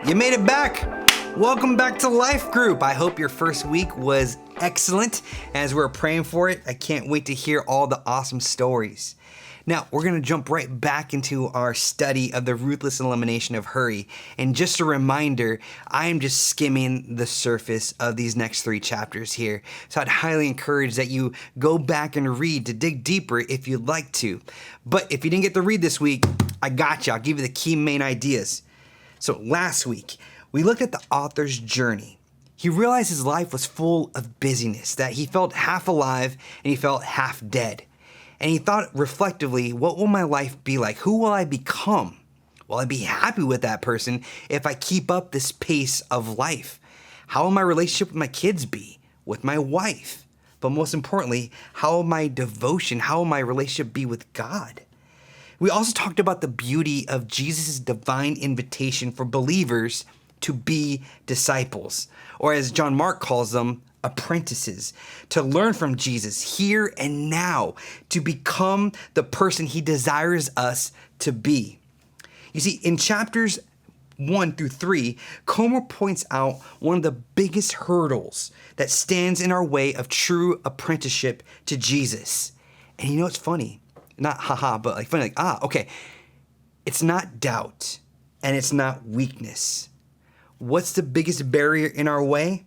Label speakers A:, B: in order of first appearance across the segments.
A: You made it back! Welcome back to Life Group. I hope your first week was excellent. As we're praying for it, I can't wait to hear all the awesome stories. Now, we're going to jump right back into our study of the Ruthless Elimination of Hurry. And just a reminder, I am just skimming the surface of these next 3 chapters here. So I'd highly encourage that you go back and read to dig deeper if you'd like to. But if you didn't get to read this week, I got you. I'll give you the key main ideas. So last week, we looked at the author's journey. He realized his life was full of busyness, that he felt half alive and he felt half dead. And he thought reflectively, what will my life be like? Who will I become? Will I be happy with that person if I keep up this pace of life? How will my relationship with my kids be? With my wife? But most importantly, how will my devotion, how will my relationship be with God? We also talked about the beauty of Jesus' divine invitation for believers to be disciples, or as John Mark calls them, apprentices, to learn from Jesus here and now, to become the person he desires us to be. You see, in chapters 1 through 3, Comer points out one of the biggest hurdles that stands in our way of true apprenticeship to Jesus. And you know what's funny? Not haha, but like funny, okay. It's not doubt and it's not weakness. What's the biggest barrier in our way?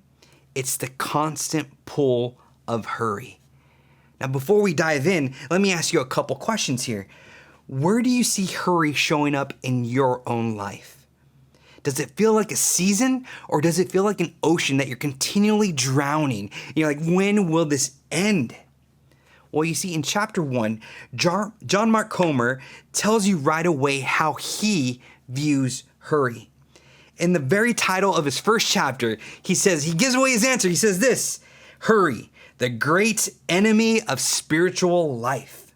A: It's the constant pull of hurry. Now, before we dive in, let me ask you a couple questions here. Where do you see hurry showing up in your own life? Does it feel like a season, or does it feel like an ocean that you're continually drowning? You're like, when will this end? Well, you see, in chapter 1, John Mark Comer tells you right away how he views hurry. In the very title of his first chapter, he gives away his answer. He says this: hurry, the great enemy of spiritual life.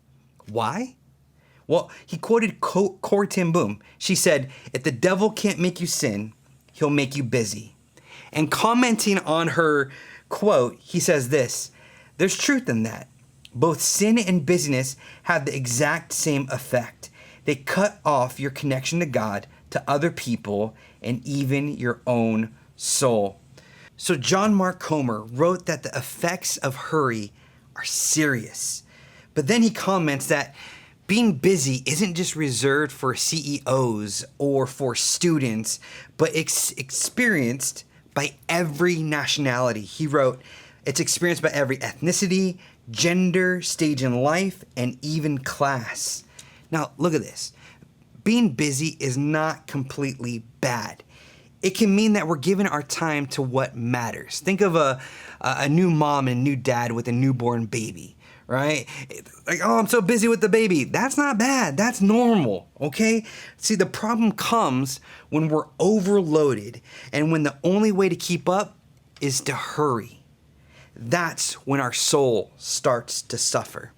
A: Why? Well, he quoted Corrie ten Boom. She said, if the devil can't make you sin, he'll make you busy. And commenting on her quote, he says this: there's truth in that. Both sin and busyness have the exact same effect. They cut off your connection to God, to other people, and even your own soul. So John Mark Comer wrote that the effects of hurry are serious. But then he comments that being busy isn't just reserved for CEOs or for students, but experienced by every nationality. He wrote, it's experienced by every ethnicity, gender, stage in life, and even class. Now, look at this. Being busy is not completely bad. It can mean that we're giving our time to what matters. Think of a new mom and new dad with a newborn baby, right? Like, oh, I'm so busy with the baby. That's not bad. That's normal, okay? See, the problem comes when we're overloaded and when the only way to keep up is to hurry. That's when our soul starts to suffer.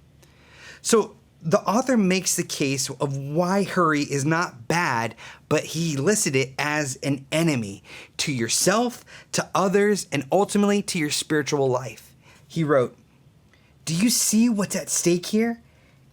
A: So the author makes the case of why hurry is not bad, but he listed it as an enemy to yourself, to others, and ultimately to your spiritual life. He wrote, do you see what's at stake here?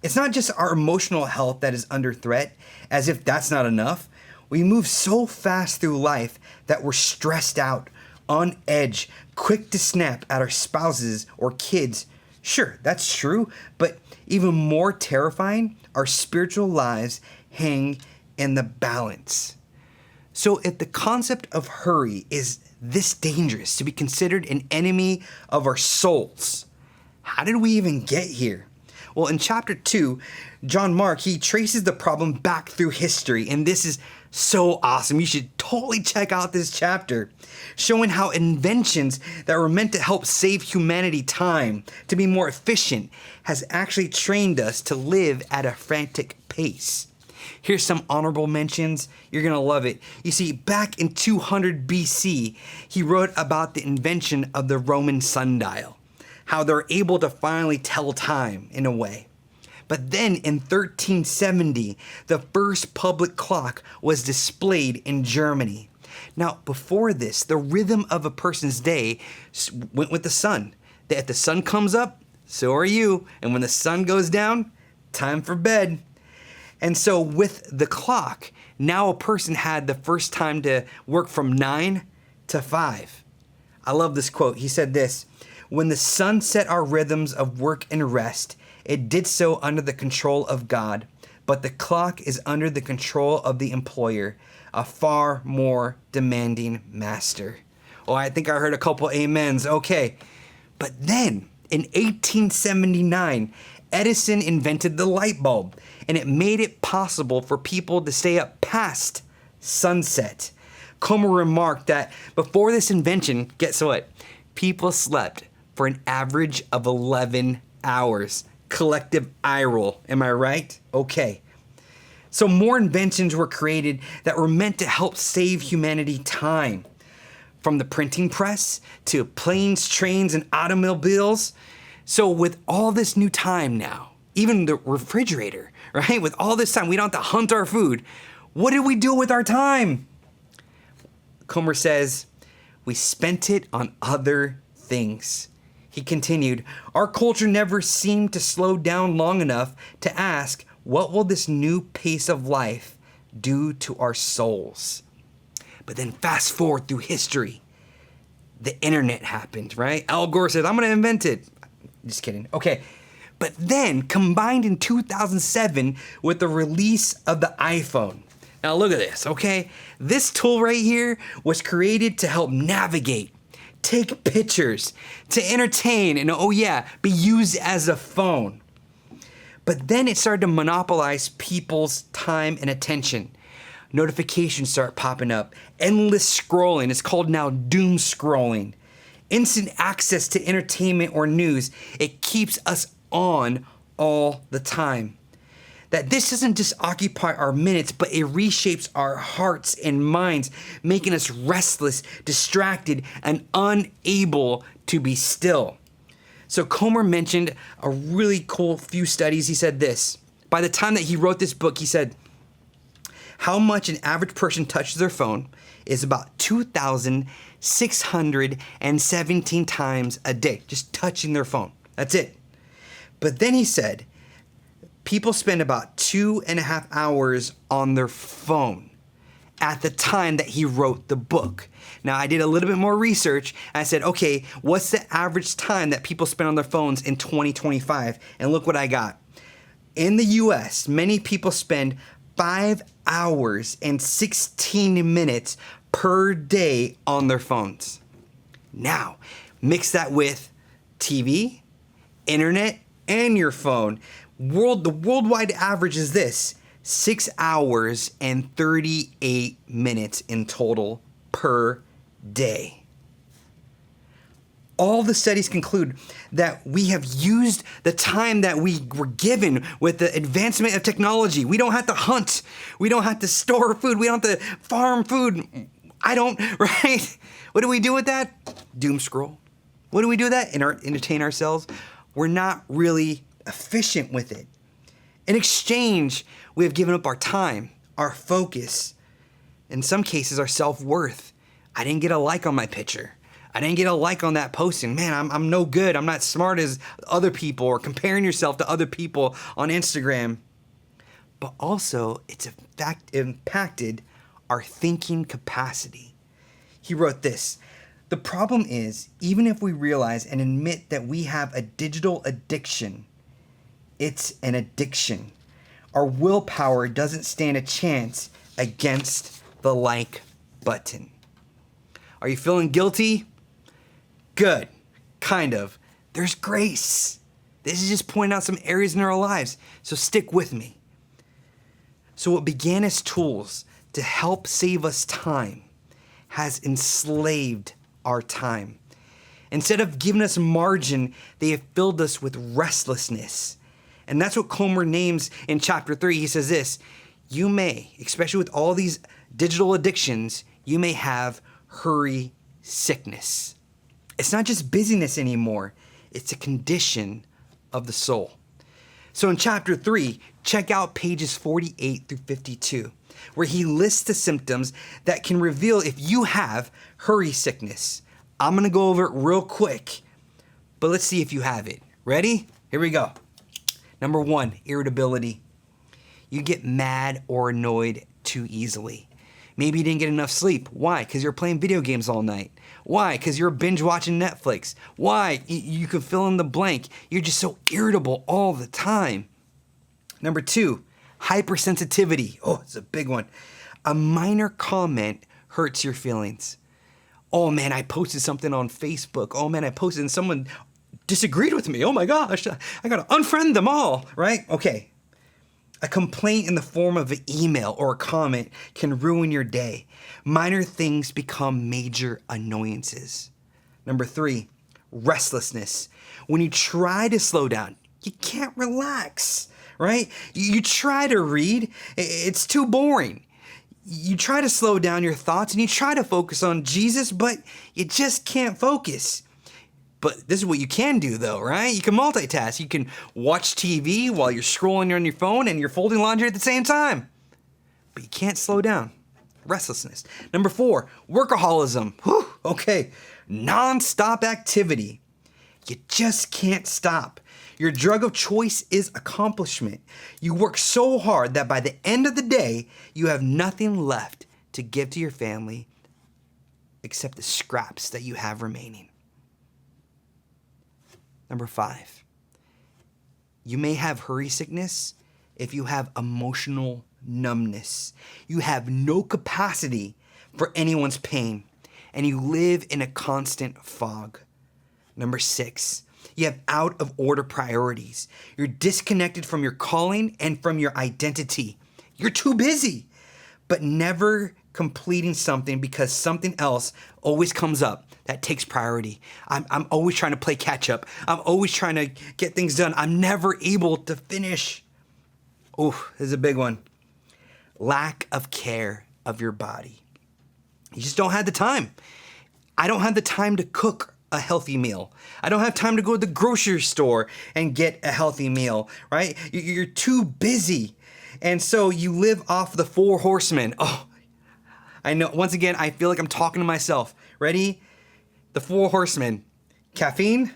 A: It's not just our emotional health that is under threat, as if that's not enough. We move so fast through life that we're stressed out, on edge, quick to snap at our spouses or kids. Sure, that's true, but even more terrifying, our spiritual lives hang in the balance. So if the concept of hurry is this dangerous to be considered an enemy of our souls, how did we even get here? Well, in chapter 2, John Mark, he traces the problem back through history, and this is so awesome. You should totally check out this chapter, showing how inventions that were meant to help save humanity time, to be more efficient, has actually trained us to live at a frantic pace. Here's some honorable mentions. You're going to love it. You see, back in 200 BC, he wrote about the invention of the Roman sundial, how they're able to finally tell time in a way. But then in 1370, the first public clock was displayed in Germany. Now, before this, the rhythm of a person's day went with the sun. That if the sun comes up, so are you. And when the sun goes down, time for bed. And so with the clock, now a person had the first time to work from 9 to 5. I love this quote. He said this, "When the sun set our rhythms of work and rest, it did so under the control of God, but the clock is under the control of the employer, a far more demanding master." Oh, I think I heard a couple amens. Okay. But then in 1879, Edison invented the light bulb, and it made it possible for people to stay up past sunset. Comer remarked that before this invention, guess what? People slept for an average of 11 hours. Collective eye roll. Am I right? Okay. So more inventions were created that were meant to help save humanity time. From the printing press to planes, trains, and automobiles. So with all this new time now, even the refrigerator, right? With all this time, we don't have to hunt our food. What did we do with our time? Comer says, we spent it on other things. He continued, our culture never seemed to slow down long enough to ask, what will this new pace of life do to our souls? But then fast forward through history, the internet happened, right? Al Gore said, I'm going to invent it. Just kidding. Okay. But then combined in 2007 with the release of the iPhone. Now look at this, okay? This tool right here was created to help navigate, take pictures, to entertain, and oh yeah, be used as a phone. But then it started to monopolize people's time and attention. Notifications start popping up, endless scrolling. It's called now doom scrolling. Instant access to entertainment or news. It keeps us on all the time. That this doesn't just occupy our minutes, but it reshapes our hearts and minds, making us restless, distracted, and unable to be still. So Comer mentioned a really cool few studies. He said this. By the time that he wrote this book, he said, how much an average person touches their phone is about 2,617 times a day, just touching their phone. That's it. But then he said, people spend about 2.5 hours on their phone at the time that he wrote the book. Now, I did a little bit more research. I said, okay, what's the average time that people spend on their phones in 2025? And look what I got. In the US, many people spend 5 hours and 16 minutes per day on their phones. Now, mix that with TV, internet, and your phone. The worldwide average is this, 6 hours and 38 minutes in total per day. All the studies conclude that we have used the time that we were given with the advancement of technology. We don't have to hunt. We don't have to store food. We don't have to farm food. I don't, right? What do we do with that? Doom scroll. What do we do with that? Entertain ourselves? We're not really efficient with it. In exchange, we have given up our time, our focus, in some cases, our self-worth. I didn't get a like on my picture. I didn't get a like on that posting. Man, I'm no good. I'm not smart as other people, or comparing yourself to other people on Instagram. But also, it's in fact impacted our thinking capacity. He wrote this, the problem is, even if we realize and admit that we have a digital addiction, it's an addiction. Our willpower doesn't stand a chance against the like button. Are you feeling guilty? Good. Kind of. There's grace. This is just pointing out some areas in our lives. So stick with me. So what began as tools to help save us time has enslaved our time. Instead of giving us margin, they have filled us with restlessness. And that's what Comer names in chapter 3. He says this, you may, especially with all these digital addictions, you may have hurry sickness. It's not just busyness anymore. It's a condition of the soul. So in chapter 3, check out pages 48 through 52, where he lists the symptoms that can reveal if you have hurry sickness. I'm going to go over it real quick, but let's see if you have it. Ready? Here we go. Number 1, irritability. You get mad or annoyed too easily. Maybe you didn't get enough sleep. Why? Because you're playing video games all night. Why? Because you're binge watching Netflix. Why? You could fill in the blank. You're just so irritable all the time. Number 2, hypersensitivity. Oh, it's a big one. A minor comment hurts your feelings. Oh man, I posted something on Facebook. Oh man, I posted and someone disagreed with me. Oh my gosh, I gotta unfriend them all, right? Okay. A complaint in the form of an email or a comment can ruin your day. Minor things become major annoyances. Number 3, restlessness. When you try to slow down, you can't relax, right? You try to read, it's too boring. You try to slow down your thoughts and you try to focus on Jesus, but you just can't focus. But this is what you can do though, right? You can multitask. You can watch TV while you're scrolling on your phone and you're folding laundry at the same time. But you can't slow down. Restlessness. Number 4, workaholism. Whew, okay. Non-stop activity. You just can't stop. Your drug of choice is accomplishment. You work so hard that by the end of the day, you have nothing left to give to your family except the scraps that you have remaining. Number 5, you may have hurry sickness if you have emotional numbness. You have no capacity for anyone's pain, and you live in a constant fog. Number 6, you have out of order priorities. You're disconnected from your calling and from your identity. You're too busy, but never completing something because something else always comes up that takes priority. I'm always trying to play catch up. I'm always trying to get things done. I'm never able to finish. Oh, this is a big one. Lack of care of your body. You just don't have the time. I don't have the time to cook a healthy meal. I don't have time to go to the grocery store and get a healthy meal, right? You're too busy. And so you live off the 4 horsemen. Oh, I know. Once again, I feel like I'm talking to myself. Ready? The 4 horsemen. Caffeine,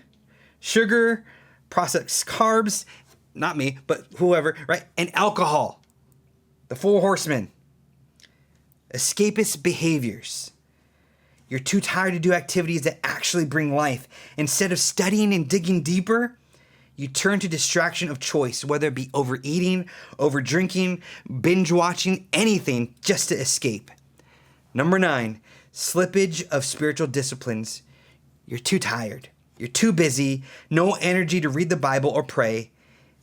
A: sugar, processed carbs, not me, but whoever, right? And alcohol. The 4 horsemen. Escapist behaviors. You're too tired to do activities that actually bring life. Instead of studying and digging deeper, you turn to distraction of choice, whether it be overeating, overdrinking, binge watching, anything just to escape. Number 9, slippage of spiritual disciplines. You're too tired. You're too busy, no energy to read the Bible or pray.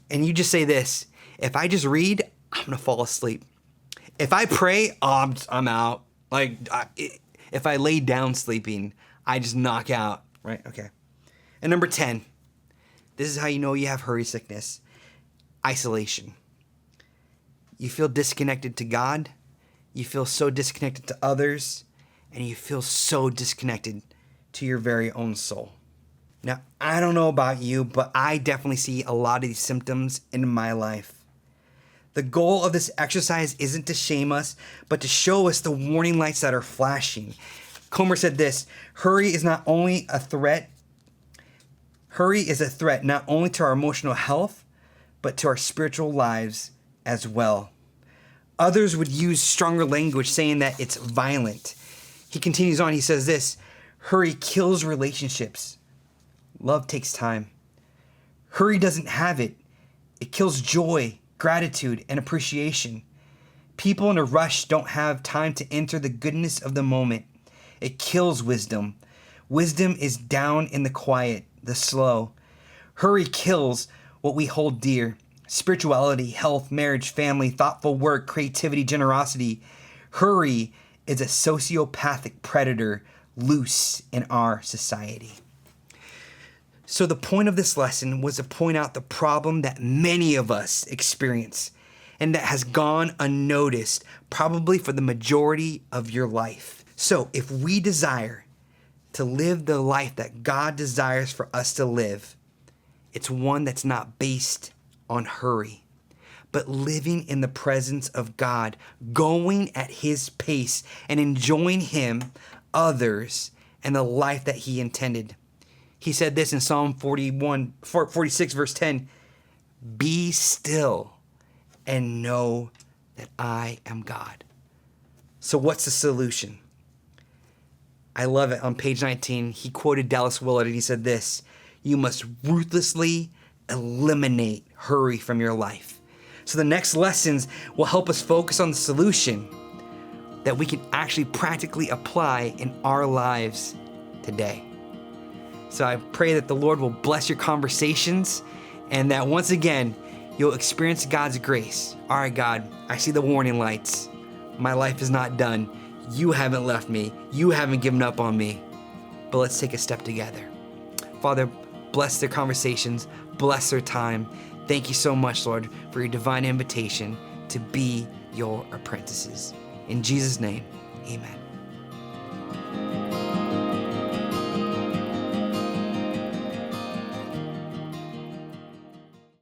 A: And you just say this, if I just read, I'm going to fall asleep. If I pray, I'm out. If I lay down sleeping, I just knock out, right? Okay. And number 10, this is how you know you have hurry sickness. Isolation. You feel disconnected to God. You feel so disconnected to others. And you feel so disconnected to your very own soul. Now, I don't know about you, but I definitely see a lot of these symptoms in my life. The goal of this exercise isn't to shame us, but to show us the warning lights that are flashing. Comer said this, hurry is a threat not only to our emotional health, but to our spiritual lives as well. Others would use stronger language saying that it's violent. He continues on, he says this, hurry kills relationships. Love takes time. Hurry doesn't have it. It kills joy, gratitude, and appreciation. People in a rush don't have time to enter the goodness of the moment. It kills wisdom. Wisdom is down in the quiet, the slow. Hurry kills what we hold dear. Spirituality, health, marriage, family, thoughtful work, creativity, generosity. Hurry is a sociopathic predator loose in our society. So the point of this lesson was to point out the problem that many of us experience and that has gone unnoticed probably for the majority of your life. So if we desire to live the life that God desires for us to live, it's one that's not based on hurry, but living in the presence of God, going at His pace and enjoying Him, others, and the life that He intended. He said this in Psalm 46, verse 10, be still and know that I am God. So what's the solution? I love it. On page 19, he quoted Dallas Willard and he said this: you must ruthlessly eliminate hurry from your life. So the next lessons will help us focus on the solution that we can actually practically apply in our lives today. So I pray that the Lord will bless your conversations and that once again, you'll experience God's grace. All right, God, I see the warning lights. My life is not done. You haven't left me. You haven't given up on me. But let's take a step together. Father, bless their conversations. Bless their time. Thank you so much, Lord, for your divine invitation to be your apprentices. In Jesus' name, amen.